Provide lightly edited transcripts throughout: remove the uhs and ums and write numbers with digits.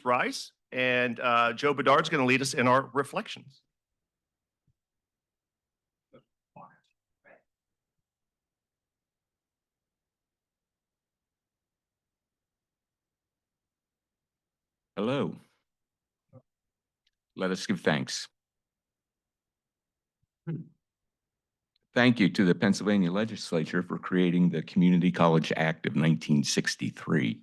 please rise. And Joe Bedard's going to lead us in our reflections. Hello. Let us give thanks. Thank you to the Pennsylvania Legislature for creating the Community College Act of 1963.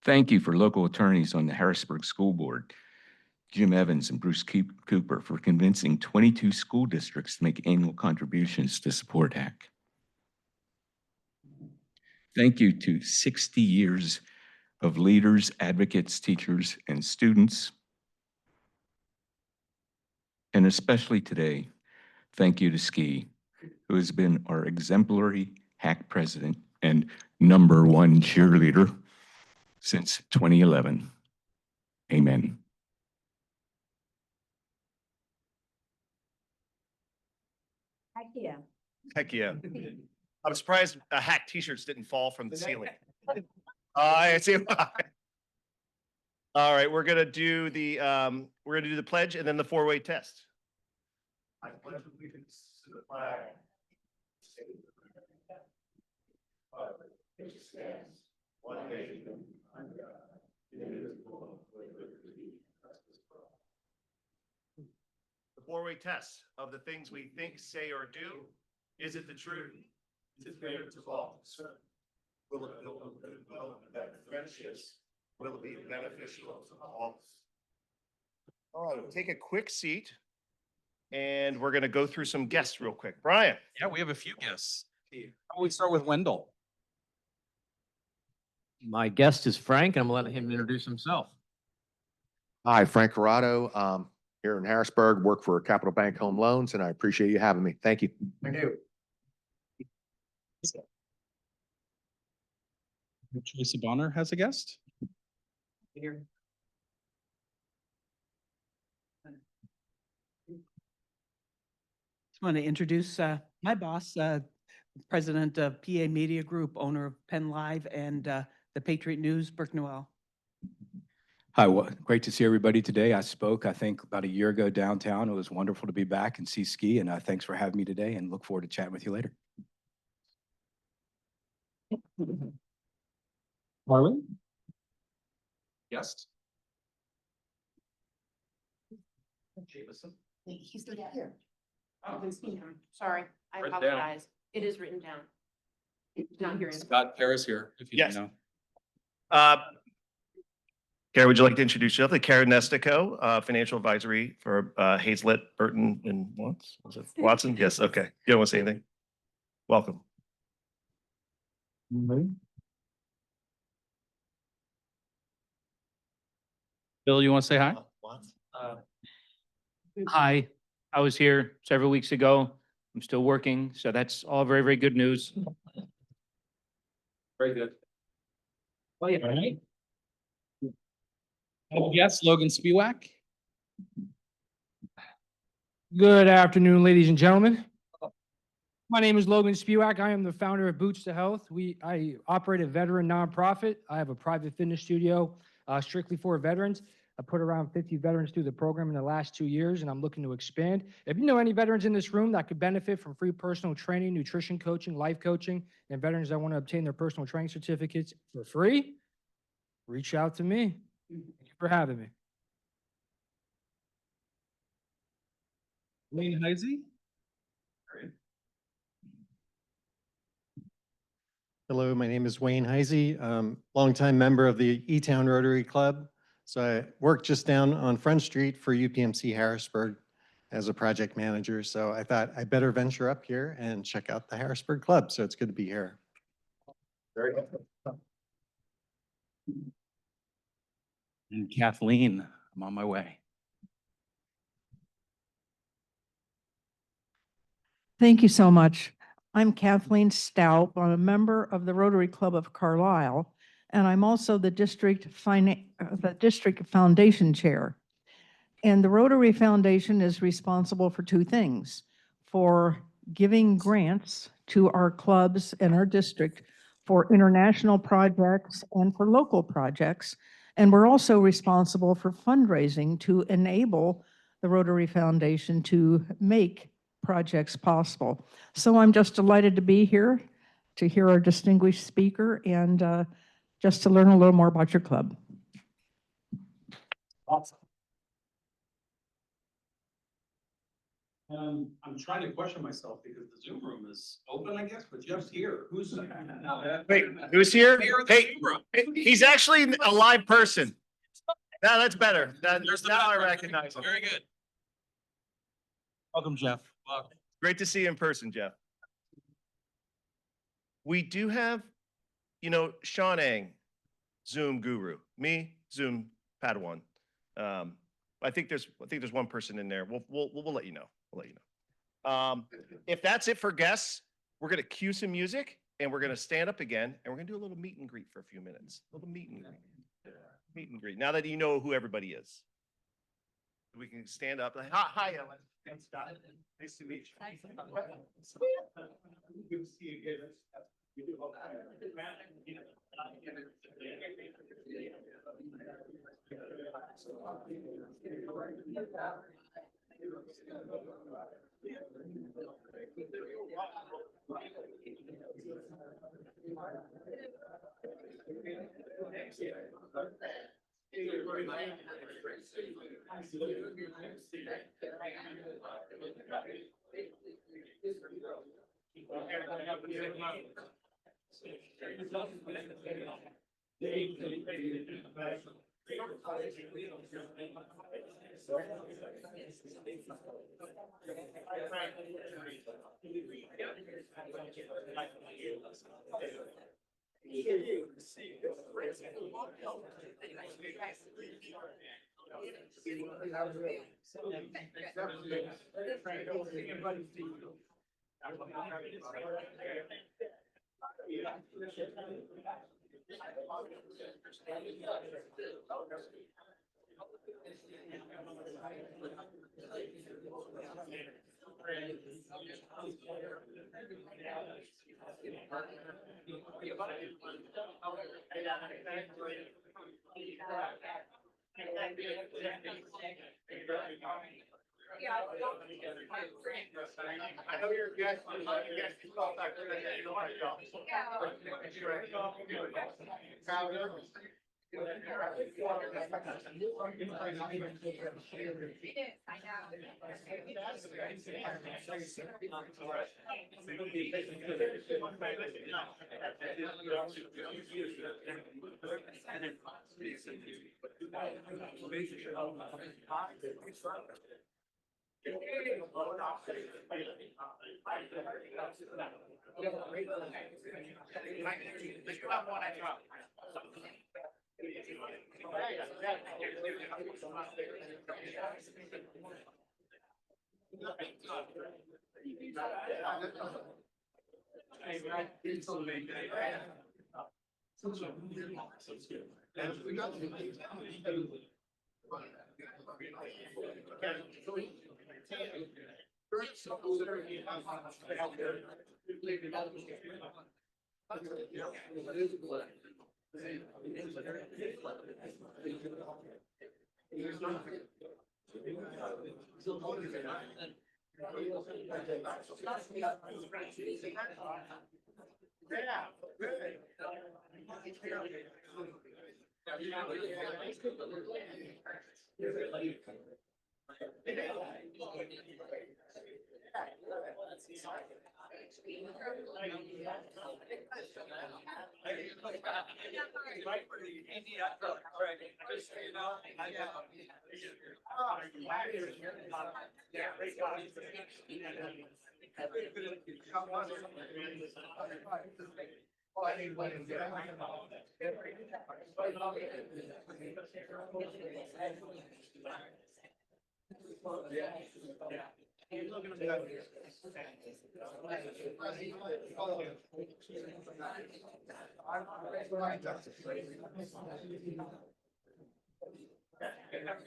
Thank you for local attorneys on the Harrisburg School Board, Jim Evans and Bruce Cooper, for convincing 22 school districts to make annual contributions to support HACC. Thank you to 60 years of leaders, advocates, teachers, and students. And especially today, thank you to Ski, who has been our exemplary HACC president and #1 cheerleader since 2011. Amen. Heck yeah. Heck yeah. I'm surprised HACC t-shirts didn't fall from the ceiling. I see why. All right, we're gonna do the pledge and then the four-way test. I pledge allegiance to the flag. Which stands one nation under God, indivisible, with liberty and justice for all. The four-way test of the things we think, say, or do. Is it the truth? Is it fair to all concerned? Will it build on goodwill and better friendships? Will it be beneficial to all? All right, take a quick seat. And we're going to go through some guests real quick. Brian. Yeah, we have a few guests. How about we start with Wendell? My guest is Frank, and I'm letting him introduce himself. Hi, Frank Corrado, here in Harrisburg, work for Capital Bank Home Loans, and I appreciate you having me. Thank you. Thank you. Teresa Bonner has a guest. Here. Just want to introduce my boss, president of PA Media Group, owner of Penn Live and the Patriot News, Burke Noel. Hi, well, great to see everybody today. I spoke, I think, about a year ago downtown. It was wonderful to be back and see Ski, and thanks for having me today, and look forward to chatting with you later. Marlon? Guest? Jameson? He's still here. Oh. Sorry, I Written down. apologize. It is written down. It's not here. Scott Paris here, if you Yes. don't know. Karen, would you like to introduce yourself? Karen Nestico, financial advisory for Hazlett, Burton, and Watson? Yes, okay. You don't want to say anything? Welcome. Bill, you want to say hi? Hi, I was here several weeks ago. I'm still working, so that's all very, very good news. Very good. Well, yeah. All right. Yes, Logan Spiewak. Good afternoon, ladies and gentlemen. My name is Logan Spiewak. I am the founder of Boots to Health. I operate a veteran nonprofit. I have a private fitness studio strictly for veterans. I put around 50 veterans through the program in the last 2 years, and I'm looking to expand. If you know any veterans in this room that could benefit from free personal training, nutrition coaching, life coaching, and veterans that want to obtain their personal training certificates for free, reach out to me. Thank you for having me. Wayne Heisey. Hello, my name is Wayne Heisey, longtime member of the E-Town Rotary Club. So I work just down on Front Street for UPMC Harrisburg as a project manager. So I thought I better venture up here and check out the Harrisburg Club. So it's good to be here. Very good. And Kathleen, I'm on my way. Thank you so much. I'm Kathleen Stout. I'm a member of the Rotary Club of Carlisle, and I'm also the district foundation chair. And the Rotary Foundation is responsible for two things: for giving grants to our clubs and our district for international projects and for local projects. And we're also responsible for fundraising to enable the Rotary Foundation to make projects possible. So I'm just delighted to be here, to hear our distinguished speaker, and just to learn a little more about your club. I'm trying to question myself because the Zoom room is open, I guess, but Jeff's here. Who's? Wait, who's here? Hey, he's actually a live person. Now that's better. Now I recognize him. Very good. Welcome, Jeff. Welcome. Great to see you in person, Jeff. We do have, Sean Ang, Zoom guru. Me, Zoom Padawan. I think there's one person in there. We'll let you know. We'll let you know. If that's it for guests, we're gonna cue some music and we're gonna stand up again and we're gonna do a little meet and greet for a few minutes. A little meet and greet. Meet and greet. Now that you know who everybody is, we can stand up. Like, hi, Ellen. And Scott. Nice to meet you. Good to see you again. I know you're a guest.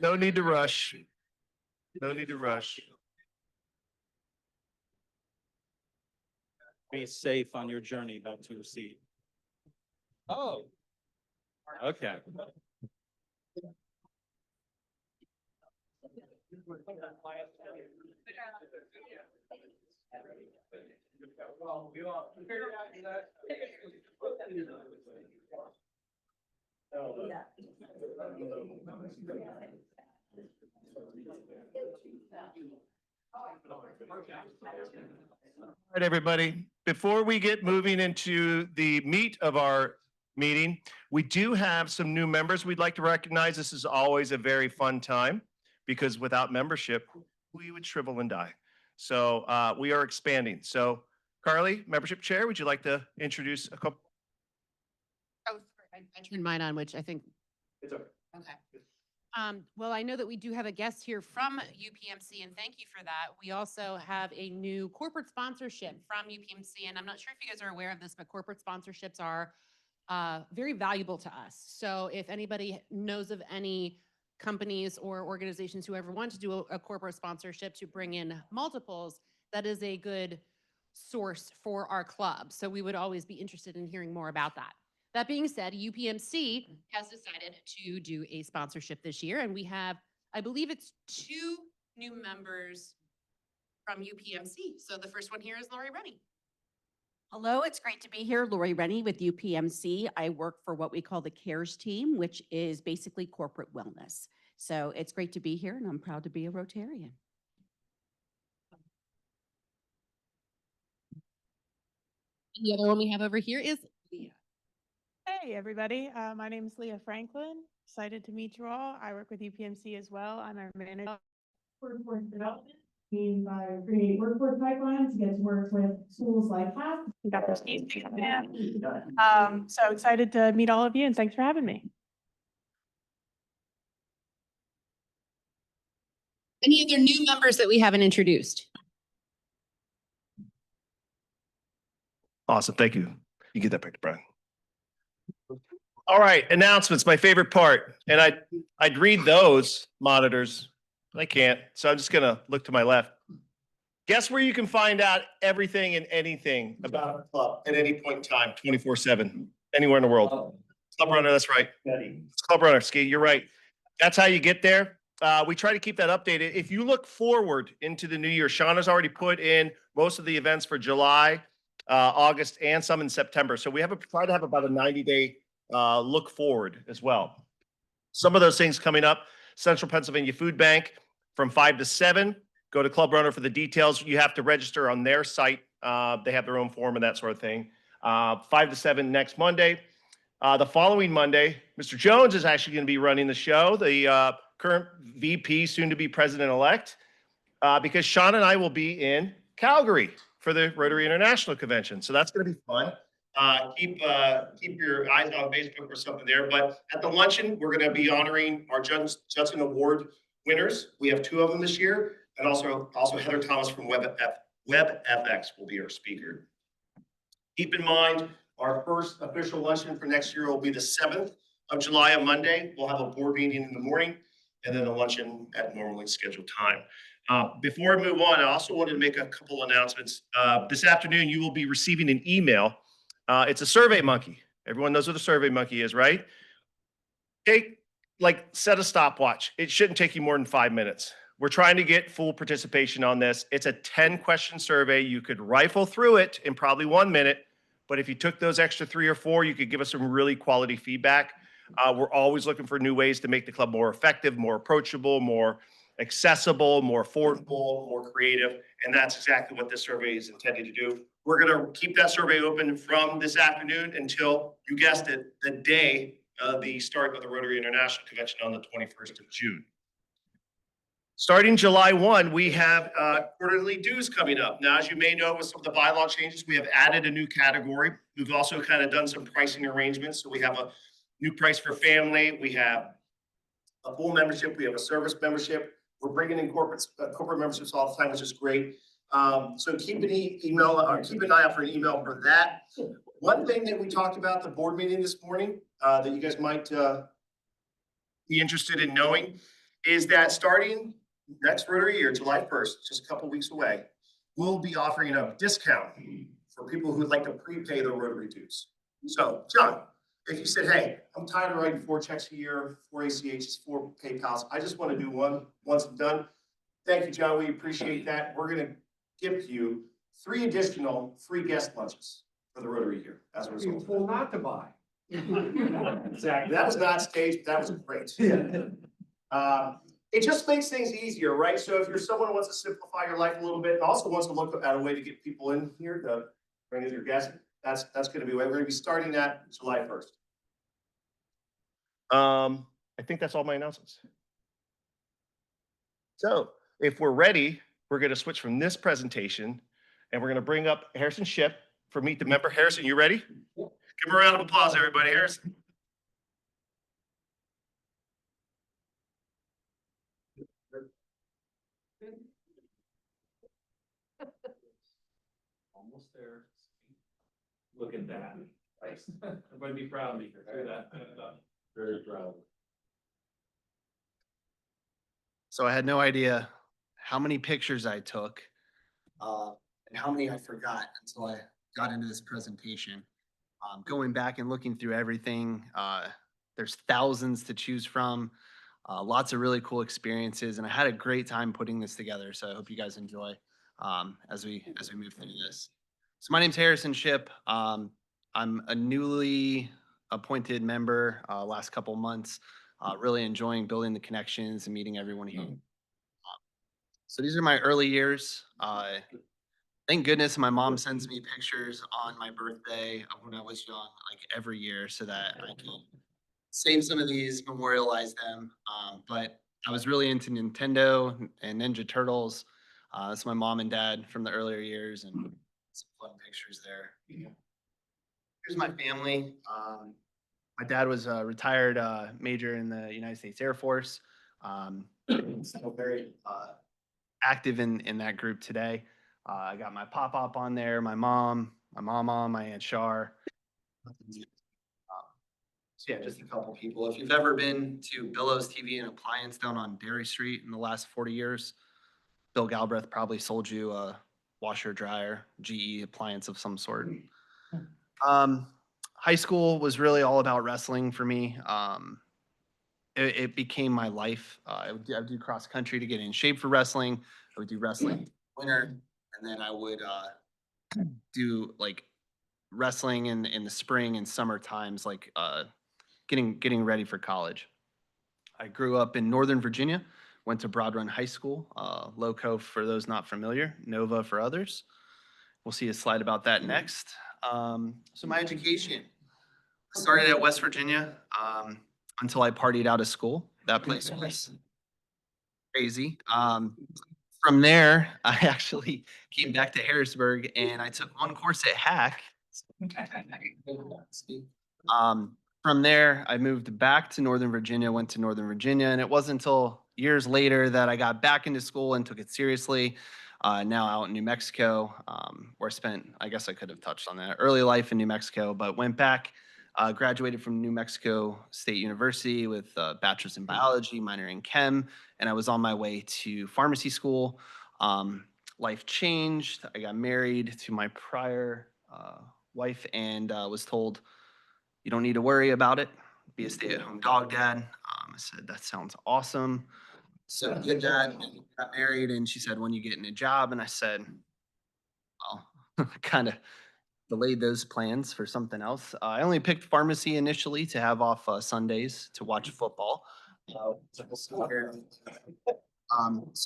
No need to rush. No need to rush. Be safe on your journey back to your seat. Oh. Okay. All right, everybody, before we get moving into the meat of our meeting, we do have some new members we'd like to recognize. This is always a very fun time because without membership, we would shrivel and die. So we are expanding. So Carly, membership chair, would you like to introduce a couple? Oh, sorry, I turned mine on, which I think, It's okay. okay. Well, I know that we do have a guest here from UPMC, and thank you for that. We also have a new corporate sponsorship from UPMC, and I'm not sure if you guys are aware of this, but corporate sponsorships are very valuable to us. So if anybody knows of any companies or organizations who ever want to do a corporate sponsorship to bring in multiples, that is a good source for our club. So we would always be interested in hearing more about that. That being said, UPMC has decided to do a sponsorship this year, and we have, I believe it's 2 new members from UPMC. So the first one here is Lori Rennie. Hello, it's great to be here. Lori Rennie with UPMC. I work for what we call the CARES team, which is basically corporate wellness. So it's great to be here, and I'm proud to be a Rotarian. And the other one we have over here is Leah. Hey, everybody. My name is Leah Franklin. Excited to meet you all. I work with UPMC as well. I'm our manager of workforce development. Means I create workforce pipelines to get to work with schools like HACC. We got those keys. So excited to meet all of you, and thanks for having me. Any other new members that we haven't introduced? Awesome. Thank you. You get that back to Brian. All right, announcements, my favorite part. And I'd read those monitors, but I can't. So I'm just gonna look to my left. Guess where you can find out everything and anything about our club at any point in time, 24/7, anywhere in the world. Club Runner, that's right. It's Club Runner, Ski, you're right. That's how you get there. We try to keep that updated. If you look forward into the new year, Shauna's already put in most of the events for July, August, and some in September. So we try to have about a 90-day look forward as well. Some of those things coming up, Central Pennsylvania Food Bank from 5 to 7. Go to Club Runner for the details. You have to register on their site. They have their own form and that sort of thing. 5 to 7 next Monday. The following Monday, Mr. Jones is actually going to be running the show, the current VP, soon to be president-elect, because Sean and I will be in Calgary for the Rotary International Convention. So that's going to be fun. Keep your eyes on Facebook or something there. But at the luncheon, we're going to be honoring our Judson Award winners. We have 2 of them this year, and also Heather Thomas from WebFX will be our speaker. Keep in mind, our first official luncheon for next year will be the 7th of July, a Monday. We'll have a board meeting in the morning, and then a luncheon at normally scheduled time. Before I move on, I also wanted to make a couple announcements. This afternoon, you will be receiving an email. It's a Survey Monkey. Everyone knows what a Survey Monkey is, right? Set a stopwatch. It shouldn't take you more than 5 minutes. We're trying to get full participation on this. It's a 10-question survey. You could rifle through it in probably 1 minute, but if you took those extra 3 or 4, you could give us some really quality feedback. We're always looking for new ways to make the club more effective, more approachable, more accessible, more affordable, more creative, and that's exactly what this survey is intended to do. We're going to keep that survey open from this afternoon until, you guessed it, the day of the start of the Rotary International Convention on the 21st of June. Starting July 1, we have quarterly dues coming up. Now, as you may know, with some of the bylaw changes, we have added a new category. We've also kind of done some pricing arrangements. So we have a new price for family. We have a full membership. We have a service membership. We're bringing in corporate memberships all the time, which is great. So keep an eye out for an email for that. One thing that we talked about at the board meeting this morning that you guys might be interested in knowing is that starting next Rotary year, July 1st, just a couple weeks away, we'll be offering a discount for people who would like to prepay their Rotary dues. So, John, If you said, hey, I'm tired of writing 4 checks a year, 4 ACHs, 4 PayPals, I just want to do one, once and done. Thank you, John, we appreciate that. We're gonna gift you 3 additional free guest lunches for the Rotary here as a result. It's full not to buy. Exactly. That was not staged, that was great. It just makes things easier, right? So if you're someone who wants to simplify your life a little bit and also wants to look at a way to get people in here to bring as your guest, that's gonna be, we're gonna be starting that July 1st. I think that's all my announcements. So if we're ready, we're gonna switch from this presentation and we're gonna bring up Harrison Ship for Meet the Member. Harrison, you ready? Give him a round of applause, everybody. Harrison. Almost there. Look at that. Nice. Everybody be proud of me for that. Very proud. So I had no idea how many pictures I took and how many I forgot until I got into this presentation. Going back and looking through everything, there's thousands to choose from, lots of really cool experiences, and I had a great time putting this together. So I hope you guys enjoy as we move through this. So my name's Harrison Ship. I'm a newly appointed member last couple months. Really enjoying building the connections and meeting everyone here. So these are my early years. Thank goodness my mom sends me pictures on my birthday of when I was young, like every year, so that I can save some of these, memorialize them. But I was really into Nintendo and Ninja Turtles. That's my mom and dad from the earlier years, and some fun pictures there. Here's my family. My dad was a retired major in the United States Air Force. Still very active in that group today. I got my pop-up on there, my mom, my Aunt Shar. So yeah, just a couple people. If you've ever been to Billows TV and Appliance down on Dairy Street in the last 40 years, Bill Galbraith probably sold you a washer, dryer, GE appliance of some sort. High school was really all about wrestling for me. It became my life. I would do cross country to get in shape for wrestling. I would do wrestling in the winter, and then I would do like wrestling in the spring and summer times, like getting ready for college. I grew up in Northern Virginia, went to Broad Run High School, Loco for those not familiar, Nova for others. We'll see a slide about that next. So my education, I started at West Virginia until I partied out of school. That place was crazy. From there, I actually came back to Harrisburg and I took one course at HACC. From there, I moved back to Northern Virginia, went to Northern Virginia, and it wasn't until years later that I got back into school and took it seriously. Now out in New Mexico, where I spent, I guess I could have touched on that, early life in New Mexico, but went back, graduated from New Mexico State University with a bachelor's in biology, minor in chem, and I was on my way to pharmacy school. Life changed. I got married to my prior wife and was told, you don't need to worry about it. Be a stay-at-home dog dad. I said, that sounds awesome. So did that, and got married, and she said, when you get in a job? And I said, well, kind of delayed those plans for something else. I only picked pharmacy initially to have off Sundays to watch football. So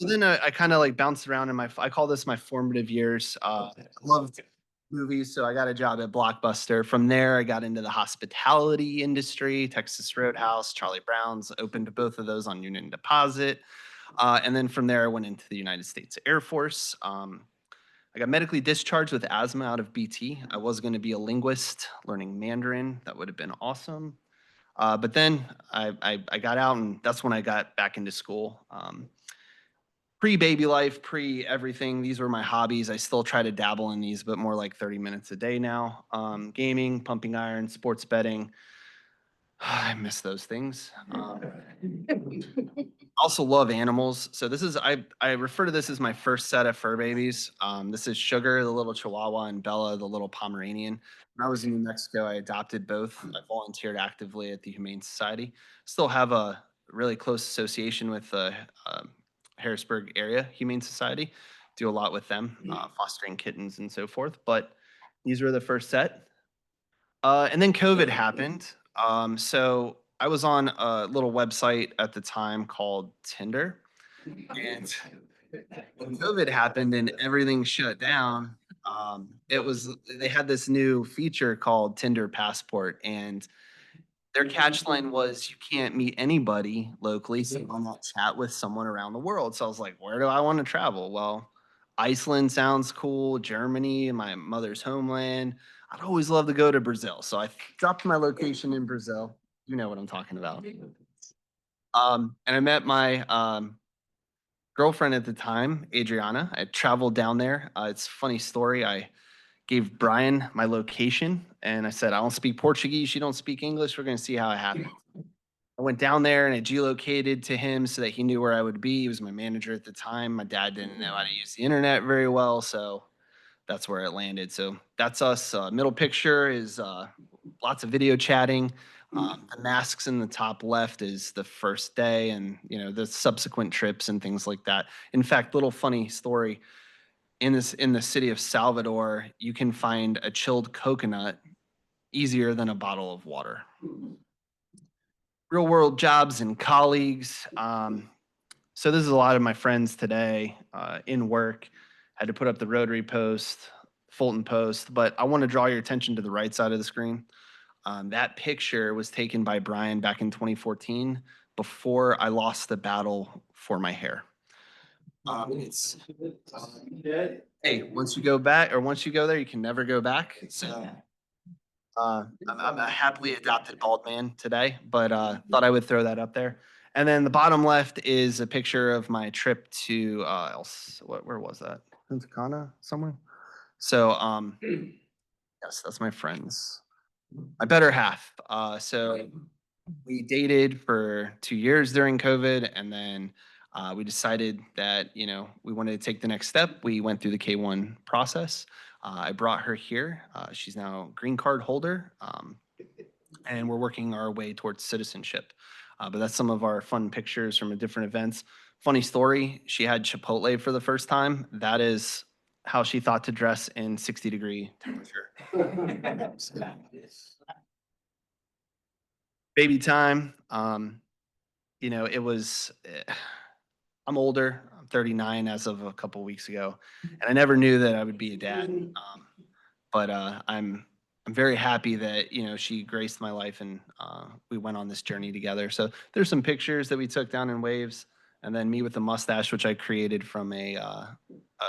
then I kind of like bounced around in I call this my formative years. I loved movies, so I got a job at Blockbuster. From there, I got into the hospitality industry, Texas Roadhouse, Charlie Brown's, opened both of those on Union Deposit. And then from there, I went into the United States Air Force. I got medically discharged with asthma out of BT. I was going to be a linguist learning Mandarin. That would have been awesome. But then I got out, and that's when I got back into school. Pre-baby life, pre-everything, these were my hobbies. I still try to dabble in these, but more like 30 minutes a day now. Gaming, pumping iron, sports betting. I miss those things. Also love animals. So this is, I refer to this as my first set of fur babies. This is Sugar, the little Chihuahua, and Bella, the little Pomeranian. When I was in New Mexico, I adopted both. I volunteered actively at the Humane Society. Still have a really close association with the Harrisburg area Humane Society. Do a lot with them, fostering kittens and so forth. But these were the first set. And then COVID happened. So I was on a little website at the time called Tinder. And when COVID happened and everything shut down, they had this new feature called Tinder Passport. And their catch line was you can't meet anybody locally, so why not chat with someone around the world? So I was like, where do I want to travel? Well, Iceland sounds cool, Germany, my mother's homeland. I'd always love to go to Brazil. So I dropped my location in Brazil. You know what I'm talking about. And I met my girlfriend at the time, Adriana. I traveled down there. It's a funny story. I gave Brian my location and I said, I don't speak Portuguese. You don't speak English. We're going to see how it happens. I went down there and I geolocated to him so that he knew where I would be. He was my manager at the time. My dad didn't know how to use the internet very well. So that's where it landed. So that's us. Middle picture is lots of video chatting. The masks in the top left is the first day and, the subsequent trips and things like that. In fact, little funny story. In the city of Salvador, you can find a chilled coconut easier than a bottle of water. Real world jobs and colleagues. So this is a lot of my friends today in work. Had to put up the Rotary post, Fulton post, but I want to draw your attention to the right side of the screen. That picture was taken by Brian back in 2014 before I lost the battle for my hair. Hey, once you go there, you can never go back. So I'm a happily adopted bald man today, but thought I would throw that up there. And then the bottom left is a picture of my trip to where was that? Punta Cana somewhere. So yes, that's my friends. My better half. So we dated for 2 years during COVID, and then we decided that we wanted to take the next step. We went through the K-1 process. I brought her here. She's now a green card holder, and we're working our way towards citizenship. But that's some of our fun pictures from different events. Funny story, she had Chipotle for the first time. That is how she thought to dress in 60-degree temperature. Baby time. It was, I'm older. I'm 39 as of a couple weeks ago, and I never knew that I would be a dad. But I'm very happy that she graced my life and we went on this journey together. So there's some pictures that we took down in waves, and then me with the mustache, which I created from a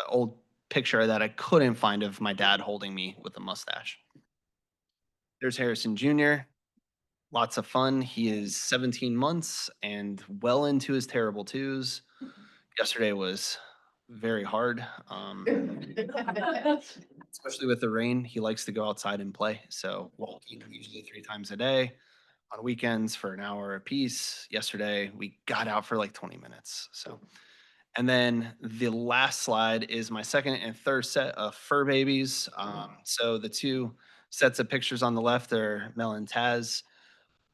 old picture that I couldn't find of my dad holding me with a mustache. There's Harrison Jr. Lots of fun. He is 17 months and well into his terrible twos. Yesterday was very hard. Especially with the rain, he likes to go outside and play. So walking usually 3 times a day, on weekends for an hour apiece. Yesterday, we got out for like 20 minutes. So, and then the last slide is my second and third set of fur babies. So the 2 sets of pictures on the left are Mel and Taz.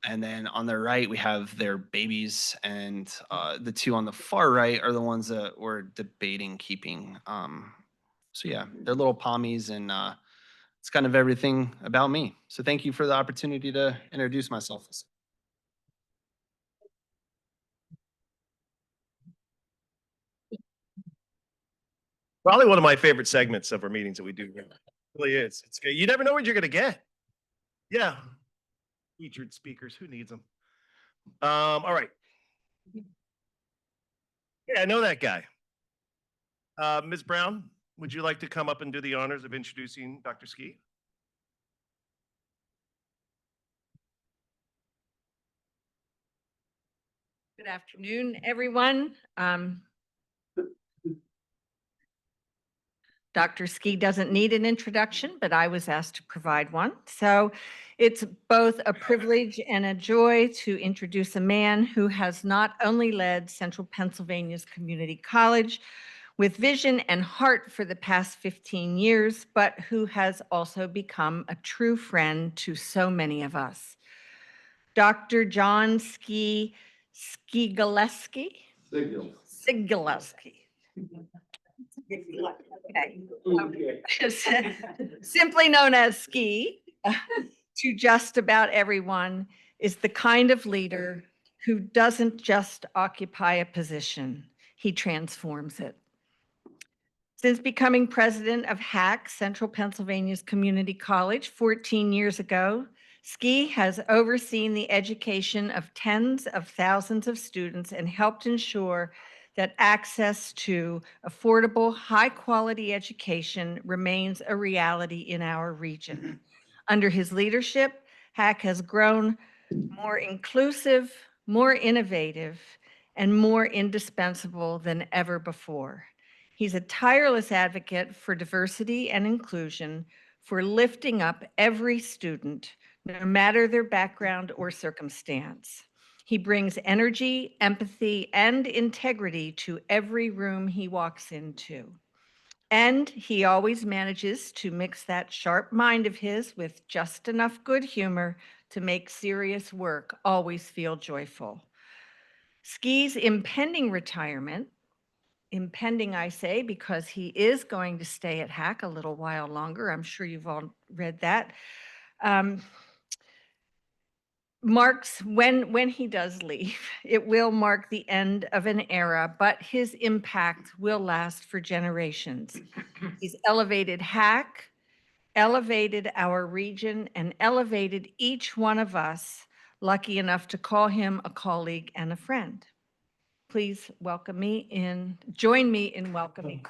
And then on the right, we have their babies. And the 2 on the far right are the ones that we're debating keeping. So yeah, they're little pommies, and it's kind of everything about me. So thank you for the opportunity to introduce myself. Probably one of my favorite segments of our meetings that we do. It really is. It's good. You never know what you're going to get. Yeah. Featured speakers. Who needs them? All right. Yeah, I know that guy. Ms. Brown, would you like to come up and do the honors of introducing Dr. Ski? Good afternoon, everyone. Dr. Ski doesn't need an introduction, but I was asked to provide one. So it's both a privilege and a joy to introduce a man who has not only led Central Pennsylvania's community college with vision and heart for the past 15 years, but who has also become a true friend to so many of us. Dr. John Sygielski. Okay. Simply known as Ski, to just about everyone, is the kind of leader who doesn't just occupy a position, he transforms it. Since becoming president of HACC, Central Pennsylvania's Community College, 14 years ago, Ski has overseen the education of tens of thousands of students and helped ensure that access to affordable, high-quality education remains a reality in our region. Under his leadership, HACC has grown more inclusive, more innovative, and more indispensable than ever before. He's a tireless advocate for diversity and inclusion, for lifting up every student, no matter their background or circumstance. He brings energy, empathy, and integrity to every room he walks into. And he always manages to mix that sharp mind of his with just enough good humor to make serious work always feel joyful. Ski's impending retirement, impending I say because he is going to stay at HACC a little while longer, I'm sure you've all read that, marks when he does leave, it will mark the end of an era, but his impact will last for generations. He's elevated HACC, elevated our region, and elevated each one of us, lucky enough to call him a colleague and a friend. Please join me in welcoming.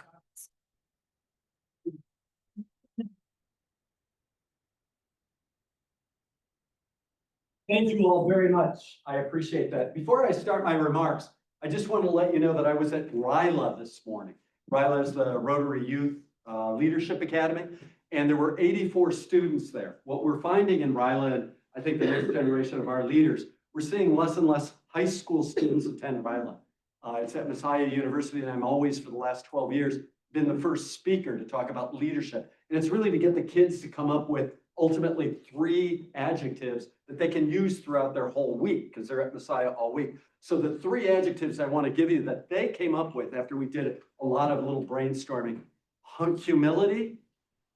Thank you all very much. I appreciate that. Before I start my remarks, I just want to let you know that I was at RILA this morning. RILA is the Rotary Youth Leadership Academy, and there were 84 students there. What we're finding in RILA, and I think the next generation of our leaders, we're seeing less and less high school students attend RILA. It's at Messiah University, and I'm always, for the last 12 years, been the first speaker to talk about leadership. And it's really to get the kids to come up with ultimately 3 adjectives that they can use throughout their whole week, because they're at Messiah all week. So the 3 adjectives I want to give you that they came up with after we did a lot of little brainstorming: humility,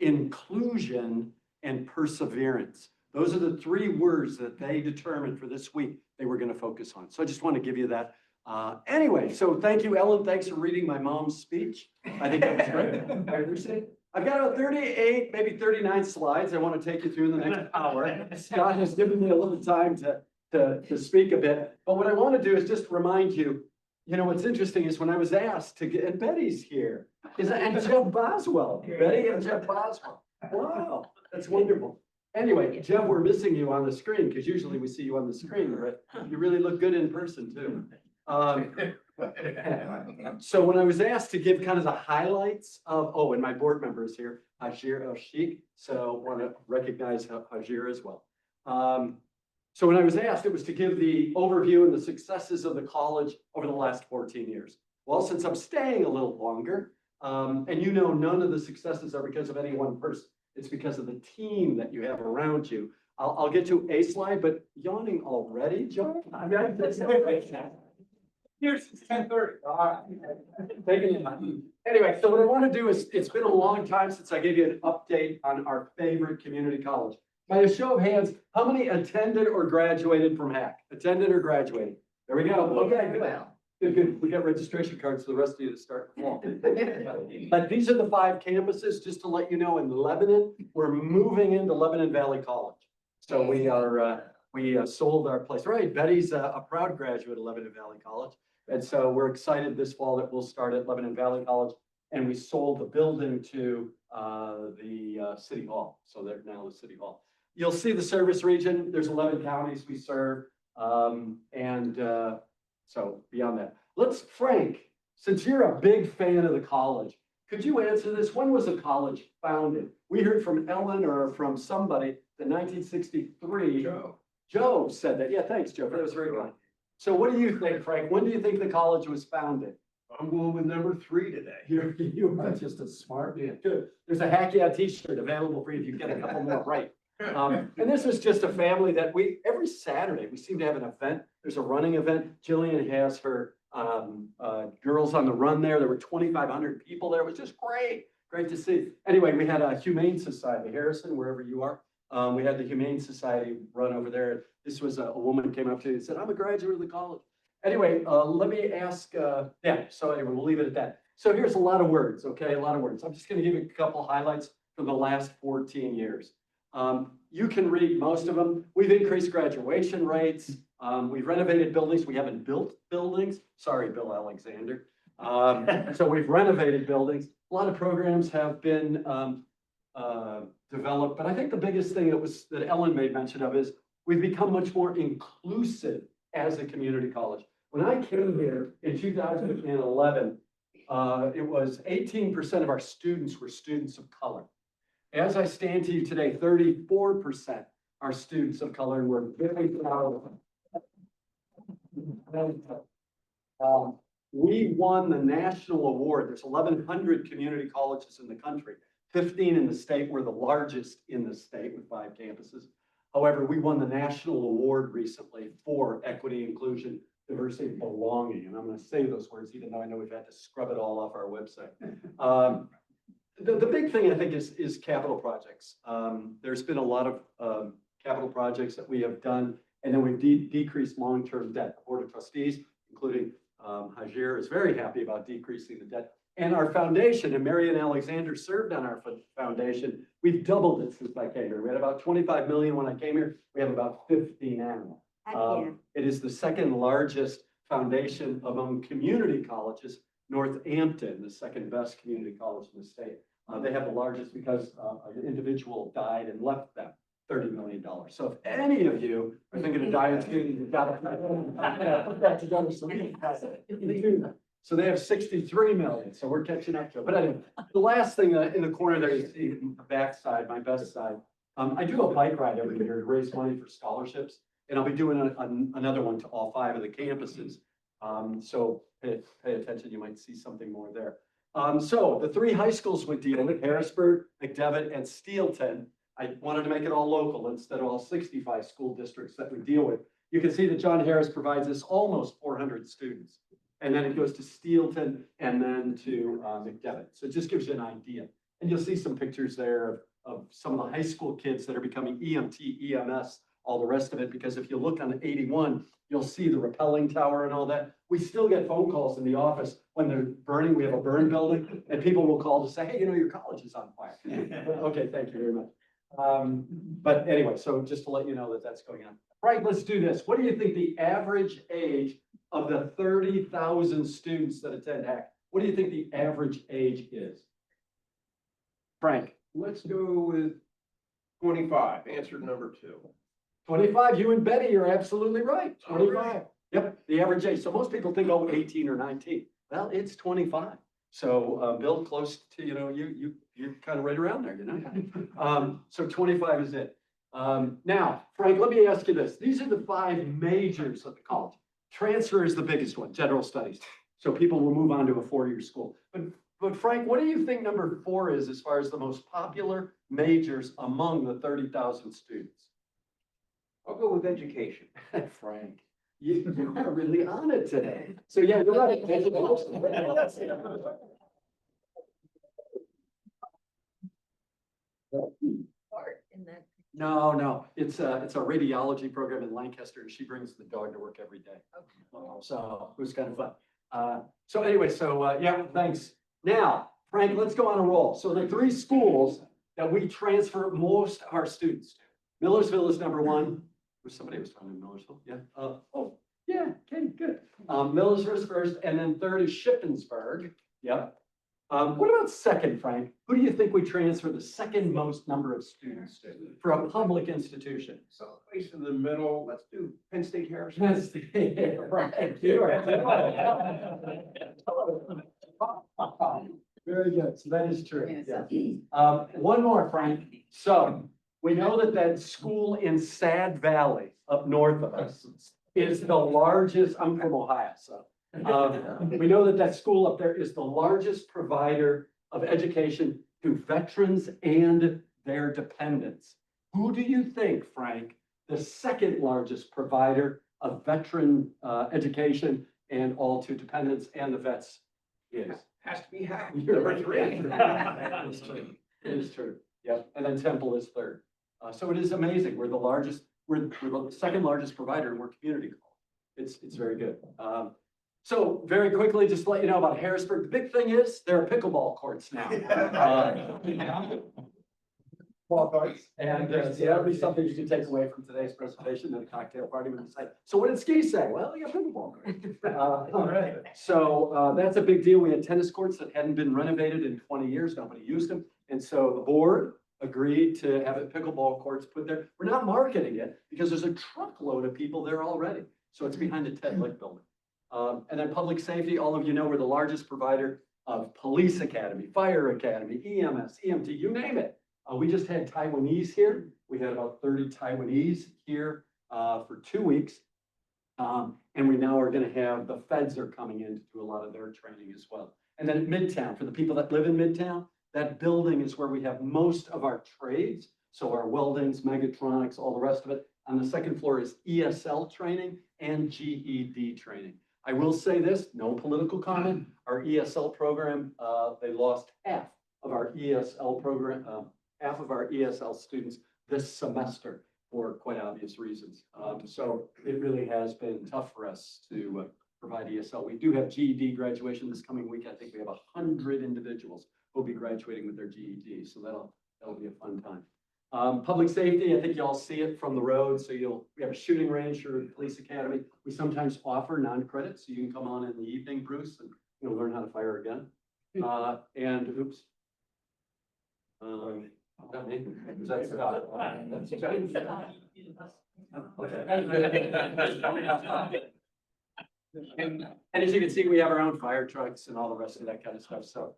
inclusion, and perseverance. Those are the 3 words that they determined for this week they were going to focus on. So I just want to give you that. Anyway, so thank you, Ellen. Thanks for reading my mom's speech. I think that was great. I appreciate it. I've got about 38, maybe 39 slides I want to take you through in the next hour. Scott has given me a little time to speak a bit. But what I want to do is just remind you, what's interesting is when I was asked to get, and Betty's here, and Jeff Boswell. Betty and Jeff Boswell. Wow, that's wonderful. Anyway, Jeff, we're missing you on the screen because usually we see you on the screen, but you really look good in person too. So when I was asked to give kind of the highlights of, and my board member is here, Hajir, so want to recognize Hajir as well. So when I was asked, it was to give the overview and the successes of the college over the last 14 years. Well, since I'm staying a little longer, and none of the successes are because of any one person. It's because of the team that you have around you. I'll get to a slide, but yawning already, John? Here's 10:30. All right. Anyway, so what I want to do is, it's been a long time since I gave you an update on our favorite community college. By a show of hands, how many attended or graduated from HACC? Attended or graduated? There we go. Okay, good. We got registration cards for the rest of you to start. But these are the 5 campuses, just to let you know. In Lebanon, we're moving into Lebanon Valley College. So we sold our place. Right, Betty's a proud graduate of Lebanon Valley College. And so we're excited this fall that we'll start at Lebanon Valley College. And we sold the building to the City Hall. So they're now the City Hall. You'll see the service region. There's 11 counties we serve. So beyond that, Frank, since you're a big fan of the college, Could you answer this? When was the college founded? We heard from Ellen or from somebody that 1963. Joe said that. Yeah, thanks, Joe. That was very kind. So what do you think, Frank? When do you think the college was founded? I'm going with number 3 today. You are just a smart man. Good. There's a Hack Yeah t-shirt available for you if you get a couple more right. And this is just a family that every Saturday, we seem to have an event. There's a running event. Jillian has her Girls on the Run there. There were 2,500 people there. It was just great. Great to see. Anyway, we had a Humane Society, Harrison, wherever you are. We had the Humane Society run over there. This was a woman who came up to me and said, I'm a graduate of the college. Anyway, let me ask, so anyway, we'll leave it at that. So here's a lot of words, okay? A lot of words. I'm just gonna give you a couple highlights from the last 14 years. You can read most of them. We've increased graduation rates. We've renovated buildings. We haven't built buildings. Sorry, Bill Alexander. So we've renovated buildings. A lot of programs have been developed, but I think the biggest thing that Ellen made mention of is we've become much more inclusive as a community college. When I came here in 2011, it was 18% of our students were students of color. As I stand to you today, 34% are students of color, and we're very proud of them. We won the national award. There's 1,100 community colleges in the country, 15 in the state. We're the largest in the state with 5 campuses. However, we won the national award recently for equity, inclusion, diversity, and belonging. And I'm going to say those words, even though I know we've had to scrub it all off our website. The big thing, I think, is capital projects. There's been a lot of capital projects that we have done, and then we've decreased long-term debt. The Board of Trustees, including Hajir, is very happy about decreasing the debt. And our foundation, and Marian Alexander served on our foundation, we've doubled it since I came here. We had about 25 million when I came here. We have about 50 now. It is the second largest foundation among community colleges. Northampton, the second best community college in the state. They have the largest because an individual died and left them $30 million. So if any of you are thinking of dying, you've got to put that together. So they have 63 million. So we're catching up to it. But anyway, the last thing in the corner there, you see the back side, my best side. I do a bike ride every year to raise money for scholarships, and I'll be doing another one to all 5 of the campuses. So pay attention, you might see something more there. So the 3 high schools we deal with, Harrisburg, McDevitt, and Steelton. I wanted to make it all local instead of all 65 school districts that we deal with. You can see that John Harris provides us almost 400 students. And then it goes to Steelton and then to McDevitt. So it just gives you an idea. And you'll see some pictures there of some of the high school kids that are becoming EMT, EMS, all the rest of it. Because if you look on 81, you'll see the rappelling tower and all that. We still get phone calls in the office when they're burning. We have a burn building, and people will call to say, hey, your college is on fire. Okay, thank you very much. But anyway, so just to let you know that that's going on. Right, let's do this. What do you think the average age of the 30,000 students that attend HACC, what do you think the average age is? Frank? Let's go with 25. Answer number 2. 25, you and Betty, you're absolutely right. 25. Yep, the average age. So most people think, oh, 18 or 19. Well, it's 25. So Bill, close to, you're kind of right around there, So 25 is it. Now, Frank, let me ask you this. These are the 5 majors of the college. Transfer is the biggest one, general studies. So people will move on to a 4-year school. But Frank, what do you think number 4 is as far as the most popular majors among the 30,000 students? I'll go with education. Frank, you are really on it today. So yeah, you're right. No, it's a radiology program in Lancaster, and she brings the dog to work every day. So it was kind of fun. So anyway, yeah, thanks. Now, Frank, let's go on a roll. So the 3 schools that we transfer most of our students to. Millersville is number 1. Somebody was talking in Millersville. Yeah. Yeah. Okay, good. Millersville is first, and then 3rd is Shippensburg. Yep. What about 2nd, Frank? Who do you think we transfer the 2nd most number of students to for a public institution? So place in the middle, let's do Penn State Harrisburg. Penn State, right. Very very good. So that is true. Yeah. One more, Frank. So we know that that school in Sad Valley up north of us is the largest, I'm from Ohio, so. We know that that school up there is the largest provider of education to veterans and their dependents. Who do you think, Frank, the second largest provider of veteran education and all to dependents and the vets is? Has to be HACC. You're right. That is true. It is true. Yep. And then Temple is third. So it is amazing. We're the largest, we're the second largest provider and we're community college. It's very good. So very quickly, just to let you know about Harrisburg. The big thing is there are pickleball courts now. And so that'll be something you can take away from today's presentation at a cocktail party when you say, so what did Ski say? Well, you got pickleball courts. All right. So that's a big deal. We had tennis courts that hadn't been renovated in 20 years. Nobody used them. And so the board agreed to have it pickleball courts put there. We're not marketing it because there's a truckload of people there already. So it's behind the Ted Lick building. And then public safety, all of you know, we're the largest provider of police academy, fire academy, EMS, EMT, you name it. We just had Taiwanese here. We had about 30 Taiwanese here for 2 weeks. And we now are going to have the feds are coming in to do a lot of their training as well. And then at Midtown, for the people that live in Midtown, that building is where we have most of our trades. So our weldings, megatronics, all the rest of it. On the second floor is ESL training and GED training. I will say this, no political comment. Our ESL program, they lost half of our ESL program, half of our ESL students this semester for quite obvious reasons. So it really has been tough for us to provide ESL. We do have GED graduation this coming week. I think we have 100 individuals who will be graduating with their GED. So that'll be a fun time. Public safety, I think you all see it from the road. So we have a shooting range for the police academy. We sometimes offer non-credit, so you can come on in the evening, Bruce, and learn how to fire a gun. And oops. Not me. Is that Scott? That's and as you can see, we have our own fire trucks and all the rest of that kind of stuff.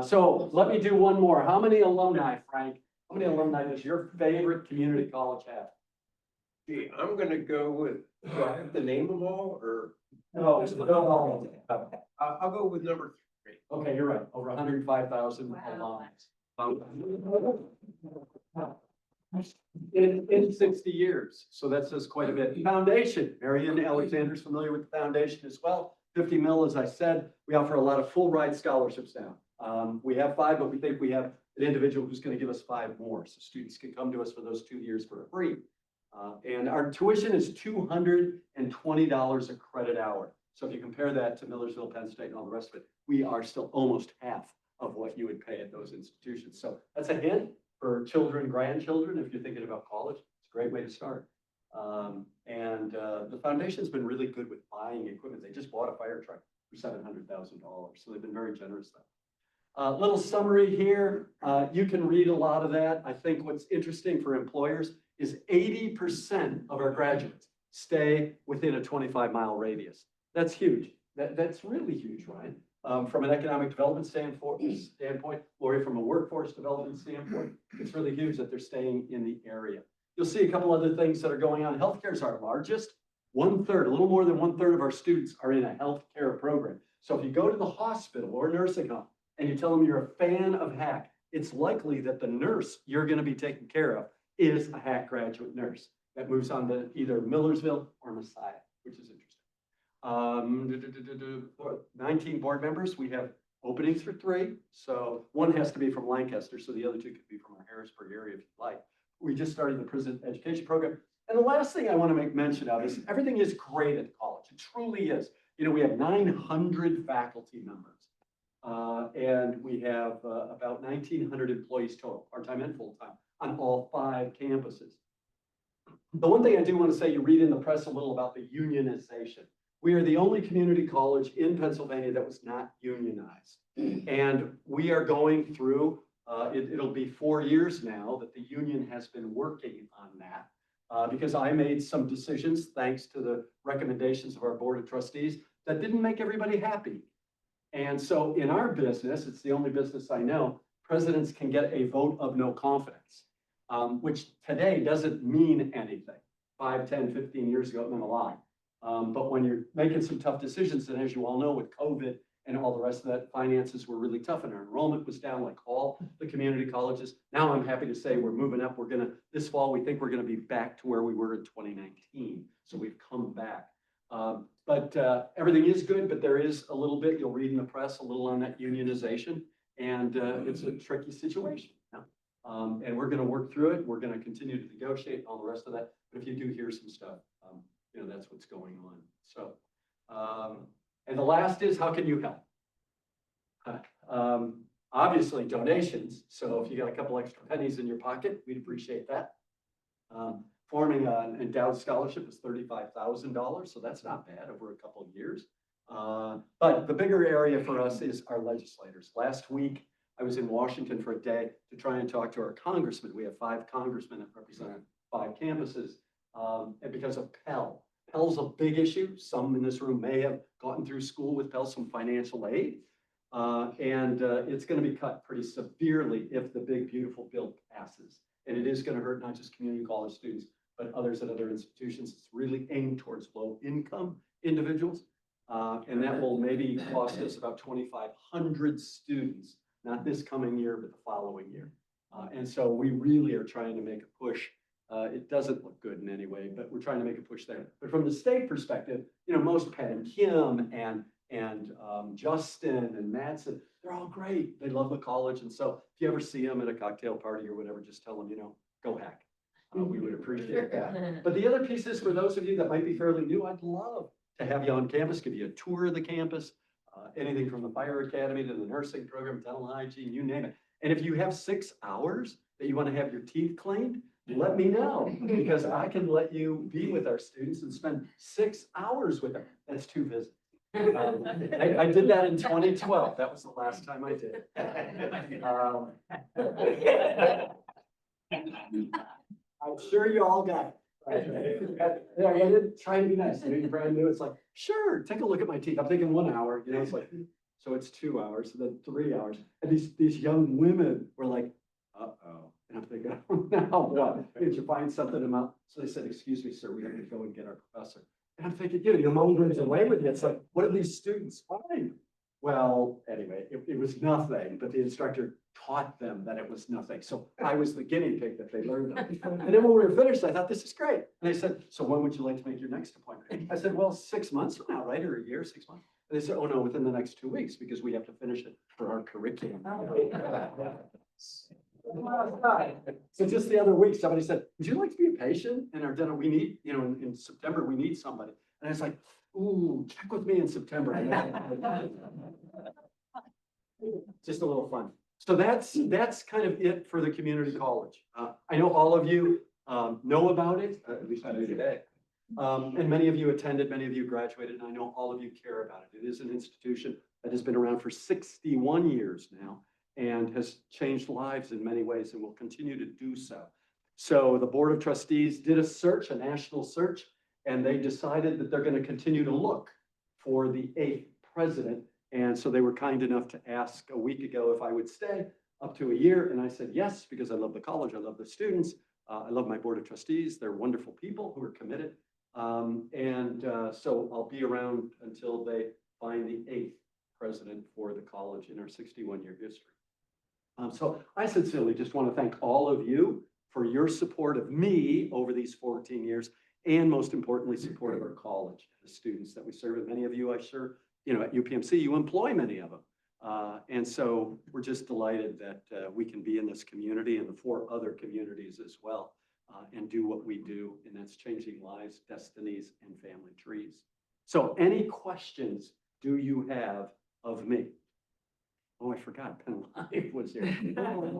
So let me do one more. How many alumni, Frank? How many alumni does your favorite community college have? Gee, I'm gonna go with, do I have to name them all or? No, I'll go with number 3. okay, you're right. Over 105,000 alumni. In 60 years. So that says quite a bit. Foundation, Marion Alexander's familiar with the foundation as well. 50 mil, as I said, we offer a lot of full ride scholarships now. We have 5, but we think we have an individual who's going to give us 5 more. So students can come to us for those 2 years for free. And our tuition is $220 a credit hour. So if you compare that to Millersville, Penn State, and all the rest of it, we are still almost half of what you would pay at those institutions. So that's a hint for children, grandchildren. If you're thinking about college, it's a great way to start. The foundation's been really good with buying equipment. They just bought a fire truck for $700,000. So they've been very generous though. Little summary here. You can read a lot of that. I think what's interesting for employers is 80% of our graduates stay within a 25-mile radius. That's huge. That's really huge, right? From an economic development standpoint, Lori, from a workforce development standpoint, it's really huge that they're staying in the area. You'll see a couple other things that are going on. Healthcare is our largest. 1/3, a little more than 1/3 of our students are in a healthcare program. So if you go to the hospital or nursing home and you tell them you're a fan of HACC, it's likely that the nurse you're going to be taking care of is a HACC graduate nurse that moves on to either Millersville or Messiah, which is interesting. 19 board members. We have openings for 3. So one has to be from Lancaster. So the other 2 could be from our Harrisburg area if you'd like. We just started the prison education program. And the last thing I want to make mention of is everything is great at the college. It truly is. We have 900 faculty members. And we have about 1,900 employees total, part-time and full-time, on all 5 campuses. The one thing I do want to say, you read in the press a little about the unionization. We are the only community college in Pennsylvania that was not unionized. And we are going through, it'll be 4 years now that the union has been working on that. Because I made some decisions, thanks to the recommendations of our board of trustees, that didn't make everybody happy. And so in our business, it's the only business I know, presidents can get a vote of no confidence, which today doesn't mean anything. 5, 10, 15 years ago, it meant a lot. But when you're making some tough decisions, and as you all know, with COVID and all the rest of that, finances were really tough and our enrollment was down like all the community colleges. Now I'm happy to say we're moving up. This fall, we think we're gonna be back to where we were in 2019. So we've come back. But everything is good, but there is a little bit, you'll read in the press, a little on that unionization. And it's a tricky situation. And we're gonna work through it. We're gonna continue to negotiate all the rest of that. But if you do hear some stuff, that's what's going on. So, and the last is, how can you help? Obviously donations. So if you got a couple extra pennies in your pocket, we'd appreciate that. Forming an endowed scholarship is $35,000. So that's not bad over a couple of years. But the bigger area for us is our legislators. Last week, I was in Washington for a day to try and talk to our congressmen. We have 5 congressmen that represent 5 campuses. And because of Pell. Pell's a big issue. Some in this room may have gotten through school with Pell, some financial aid. And it's going to be cut pretty severely if the big, beautiful bill passes. And it is going to hurt not just community college students, but others at other institutions. It's really aimed towards low-income individuals. And that will maybe cost us about 2,500 students, not this coming year, but the following year. And so we really are trying to make a push. It doesn't look good in any way, but we're trying to make a push there. But from the state perspective, most Pat and Kim and Justin and Madsen, they're all great. They love the college. And so if you ever see them at a cocktail party or whatever, just tell them, go HACC. We would appreciate that. But the other piece is, for those of you that might be fairly new, I'd love to have you on campus, give you a tour of the campus, anything from the fire academy to the nursing program, dental hygiene, you name it. And if you have 6 hours that you want to have your teeth cleaned, let me know, because I can let you be with our students and spend 6 hours with them. That's 2 visits. I did that in 2012. That was the last time I did it. I'm sure you all got it. Yeah, I did try to be nice. You're brand new. It's like, sure, take a look at my teeth. I'm thinking 1 hour. It's like, so it's 2 hours, so then 3 hours. And these young women were like, uh-oh. And I'm thinking, now what? Did you find something about? So they said, excuse me, sir, we have to go and get our professor. And I'm thinking, your mom runs away with you. It's like, what did these students find? Well, anyway, it was nothing, but the instructor taught them that it was nothing. So I was the guinea pig that they learned on. And then when we were finished, I thought, this is great. And they said, so when would you like to make your next appointment? I said, well, 6 months from now, right? Or a year, 6 months. And they said, oh no, within the next 2 weeks, because we have to finish it for our curriculum. So just the other week, somebody said, would you like to be a patient in our dental? We need, in September, we need somebody. And I was like, ooh, check with me in September. Just a little fun. So that's kind of it for the community college. I know all of you know about it, at least I do today. And many of you attended, many of you graduated, and I know all of you care about it. It is an institution that has been around for 61 years now and has changed lives in many ways and will continue to do so. So the Board of Trustees did a search, a national search, and they decided that they're going to continue to look for the 8th president. And so they were kind enough to ask a week ago if I would stay up to a year. And I said yes, because I love the college, I love the students, I love my Board of Trustees. They're wonderful people who are committed. So I'll be around until they find the 8th president for the college in our 61-year history. So I sincerely just want to thank all of you for your support of me over these 14 years, and most importantly, support of our college, the students that we serve. And many of you, I'm sure, at UPMC, you employ many of them. And so we're just delighted that we can be in this community and the 4 other communities as well, and do what we do, and that's changing lives, destinies, and family trees. So any questions do you have of me? Oh, I forgot, Penn Live was here.